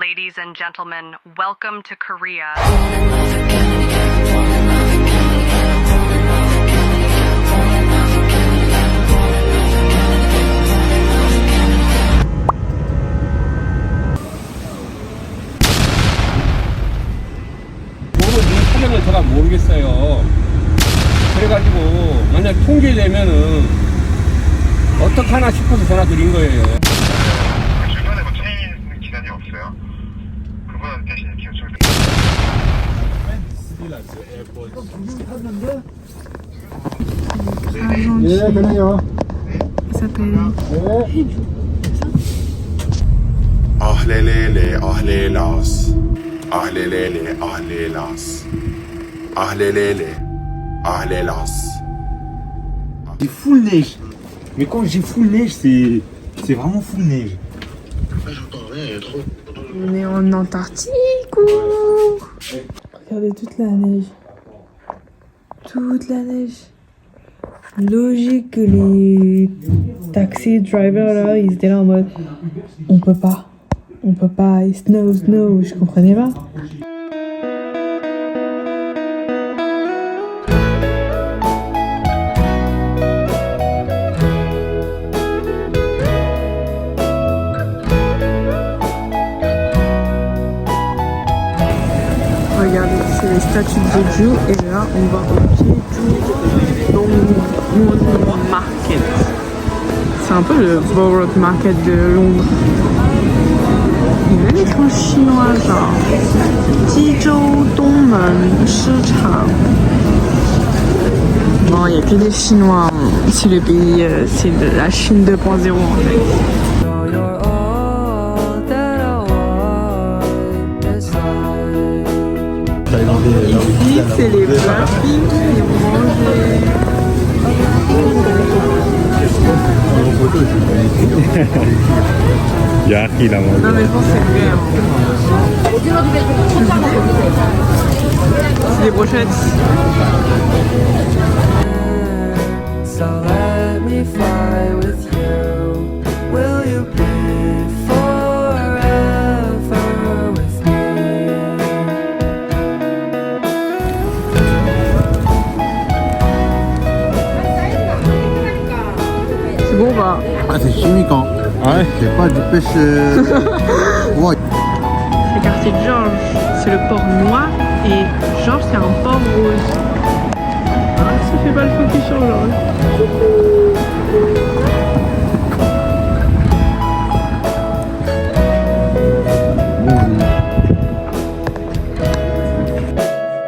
Ladies and gentlemen, welcome to Korea. 사정을 제가 모르겠어요. 그래가지고 만약 통제되면은 어떡하나 싶어서 전화 드린 거예요. 주변에 뭐 체인 기간이 없어요? 그분 대신 기호철 예, 그래요. Ahlelele, ahlelas. Ahlelele, ahlelas. Ahlelele, ahlelas. C'est full neige. Mais quand j'ai full neige, c'est vraiment full neige. j'entends rien, il y a trop. On est en Antarctique. Ouh. Regardez toute la neige. Toute la neige. Logique que les taxi drivers là, ils étaient là en mode on peut pas, snow, je comprenais pas. Regardez, c'est les statues de Jeju et là on va au Jeju Dong Market. C'est un peu le Borough Market de Londres. Il y a même écrit en chinois genre Jizhou Dongmen Shichang. Bon, il n'y a que des Chinois. C'est le pays, c'est de la Chine 2.0 en fait. Ici, c'est les blackpink qui vont manger. Yaki là, moi. Non mais je pense que c'est vrai. C'est des brochettes. So let me fly with you. Will you be forever with me? C'est bon bah. Ah, c'est chimique, hein. Ouais. C'est pas du pêche. Ouais. C'est le quartier de Georges. C'est le port noir et Georges c'est un port rose. Ah, ça fait pas le focus sur Georges.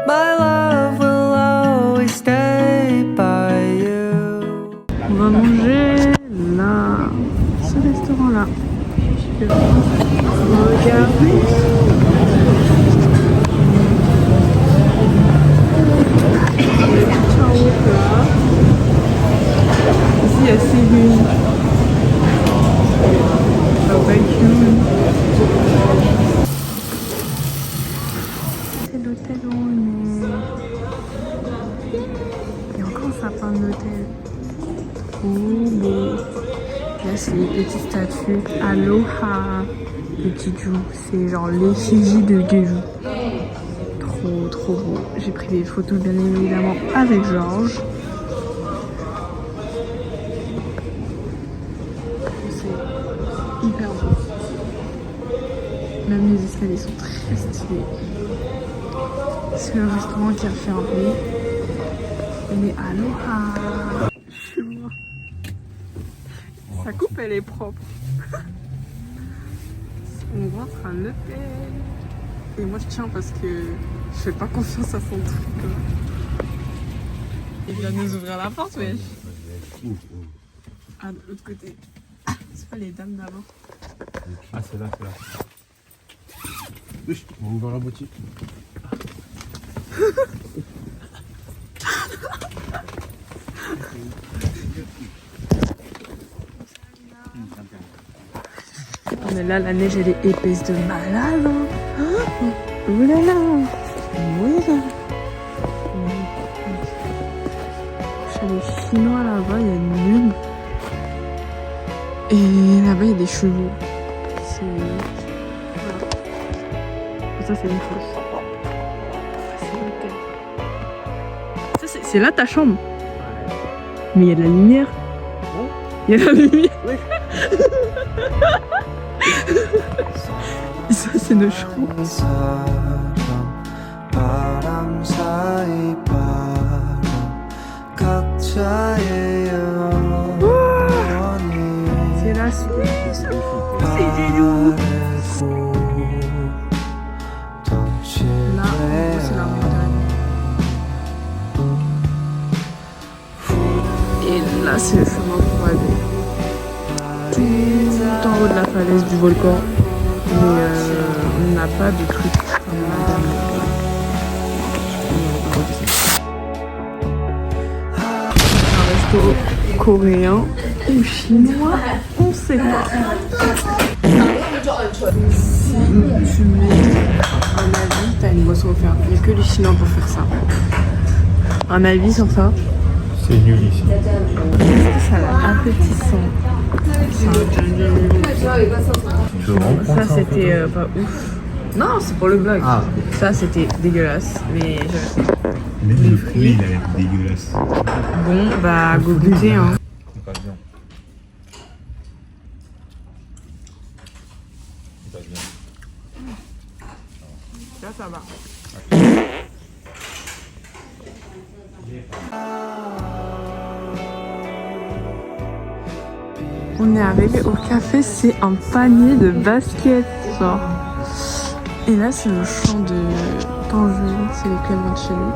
My love will always stay by you. On va manger là, ce restaurant là. Regardez. Les petits chaos là. Ici il y a Ségun. Barbecue. C'est l'hôtel où on est. Il y a encore un sapin de l'hôtel. Oh beau. Là c'est les petites statues. Aloha. Le Jeju. C'est genre l'effigie de Jeju. Trop beau. J'ai pris des photos bien évidemment avec Georges. C'est hyper beau. Même les escaliers sont très stylés. C'est le restaurant qui a fermé. Mais aloha. Je suis morte. Sa coupe elle est propre. On rentre à l'hôtel. Et moi je tiens parce que je fais pas confiance à son truc. Il vient nous ouvrir la porte, wesh. Ah, de l'autre côté. C'est pas les dames d'avant. Ah, c'est là. On va dans la boutique. Mais là, la neige, elle est épaisse de malade. Hein. Oh là là. Oui, là. Chez les Chinois, là-bas, il y a une lune. Et là-bas, il y a des chevaux. C'est... Voilà. ça c'est une fosse. C'est l'hôtel. Ça c'est là ta chambre. Mais il y a de la lumière. Il y a de la lumière. Ça c'est nos chambres. 바람 사이 바람 각자의 영원히 C'est la suite. C'est là, c'est la montagne. Et là, c'est le chemin pour aller tout en haut de la falaise du volcan. Mais on n'a pas de truc. Un resto coréen ou chinois, on sait pas. Si tu mets un avis, t'as une boisson offerte. Il n'y a que les Chinois pour faire ça. Un avis sur ça? C'est nul ici. Ça a l'air appétissant. Ça c'était pas ouf. Non, c'est pour le vlog. Ah. Ça c'était dégueulasse. Mais Même le fruit, il a l'air dégueulasse. bon, bah go goûter hein. Là ça va. On est arrivé au café, c'est un panier de basket, genre. Et là, c'est le champ de tangerine, c'est les clémentines.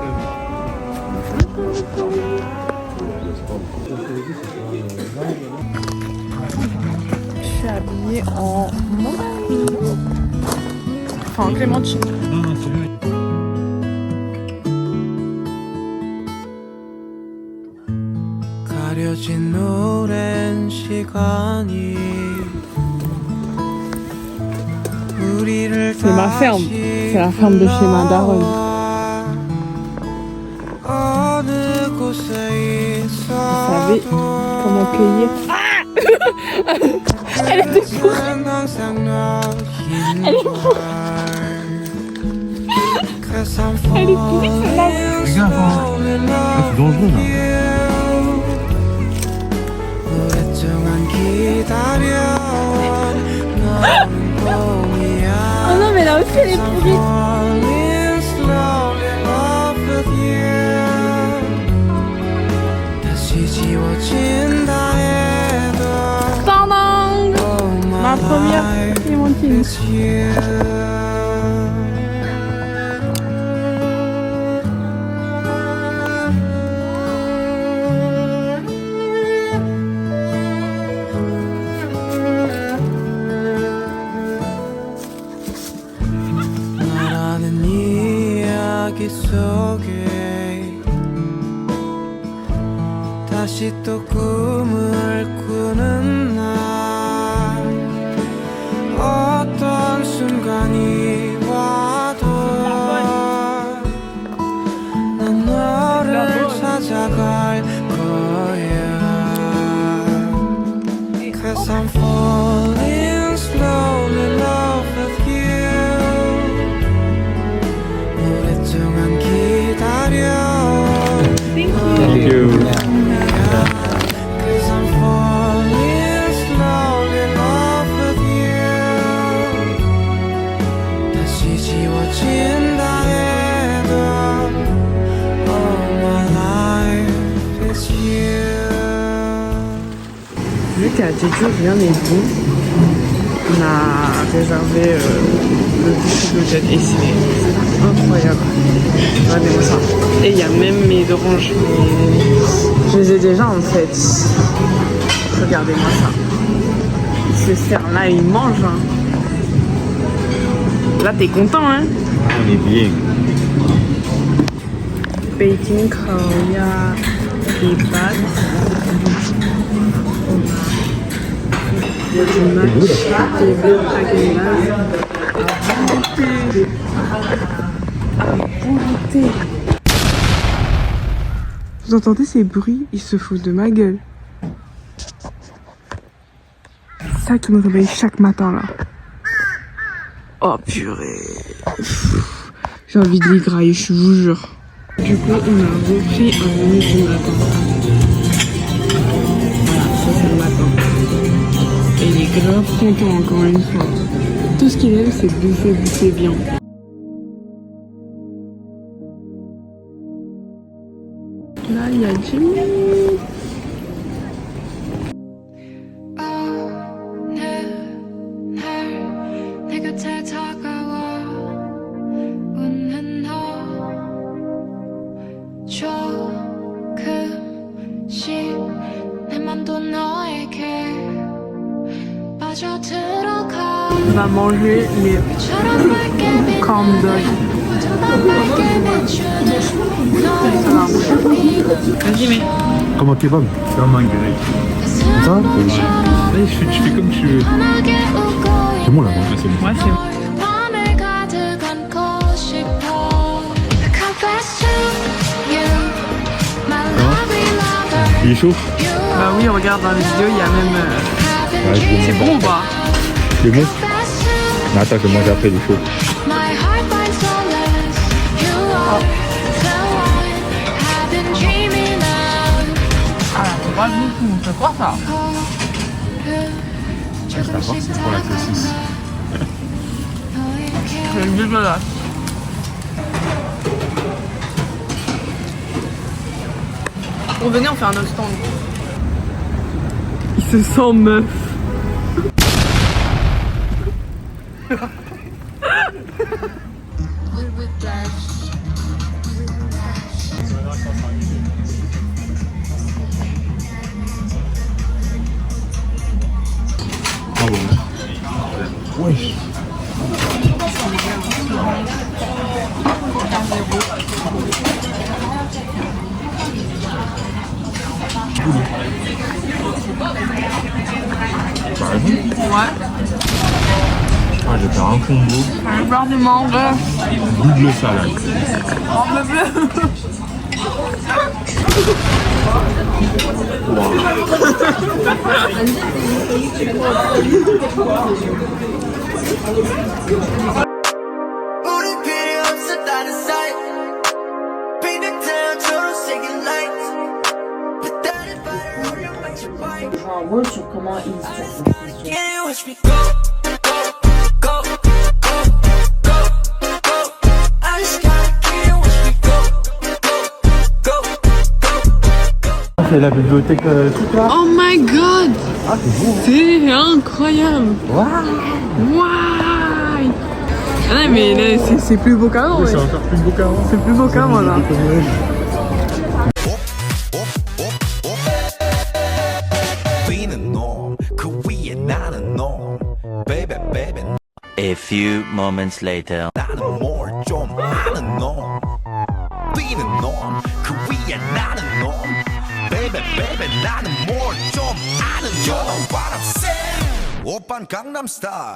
Je suis habillée en mandarine. Enfin, en clémentine. 가려진 오랜 시간이 우리를 C'est ma ferme, c'est la ferme de chez ma daronne. 어느 곳에 Vous savez comment cueillir. Elle était fourrée. Elle est fourrée. Elle est pourrie celle-là. Fais gaffe, hein. C'est dangereux là. Oh non mais là aussi elle est pourrie. Tadam! Ma première clémentine. 나라는 이야기 속에 다시 또 꿈을 꾸는 날 어떤 순간이 와도 난 너를 찾아갈 거야 Cause I'm falling slowly in love with you 오랫동안 기다려 Thank you. Cause I'm falling slowly in love with you 다시 지워진다 해도 All my life is you Vu qu'à Jeju rien n'est bon, on a réservé le bouchon de jet et c'est incroyable. Regardez-moi ça. Et il y a même mes oranges. Mais je les ai déjà en fait. Regardez-moi ça. Ils se servent là, ils mangent. Hein. Là t'es content hein. On est bien. Baking Korea, des pâtes. Il y a du matcha, des beurres à goûter. Vous entendez ces bruits? Ils se foutent de ma gueule. C'est ça qui me réveille chaque matin là. Oh purée. J'ai envie de les grailler, je vous jure. Du coup, on a repris un menu du matin. Voilà, ça c'est le matin. Et il est grave content encore une fois. Tout ce qu'il aime, c'est bouffer bien. Là, il y a Jimmy. On va manger les corn dogs. Vas-y, mais. Comme un kebab. Comme un grec. Ça Ouais, je fais comme tu veux. c'est bon là. Ah, c'est bon. Ouais, c'est bon. Il est chaud. Bah oui, regarde dans les vidéos, il y a même. Ouais, je vais C'est bon ou pas? C'est bon. Mais attends, je vais manger après, il est chaud. Ah, c'est pas beaucoup, c'est quoi ça? C'est pour la saucisse. C'est dégueulasse. Bon, venez, on fait un autre stand. Il se sent meuf. Ah bon. Wesh. Ouais. Ah, je vais faire un combo. Je vais boire du mangue. Double salade. 우리 필요 없었다는 사이 빛난 태양처럼 새긴 lights 그때를 바라보려 마치 바이 Un rôle sur comment il se Can you watch me go, go, go, go, go, go I just gotta can you watch me go, go, go, go C'est la bibliothèque truc là. Oh my god! Ah, c'est beau. C'est incroyable! Waouh! Ah non, mais là, c'est plus beau qu'avant, ouais. C'est encore plus beau qu'avant. C'est plus beau qu'avant, là. Being norm, 그 위에 나는 norm Baby, baby A few moments later. 나는 more 좀 아는 norm Being norm, 그 위에 나는 norm Baby, baby 나는 more 좀 아는 norm You know what I'm saying 오빤 강남 스타일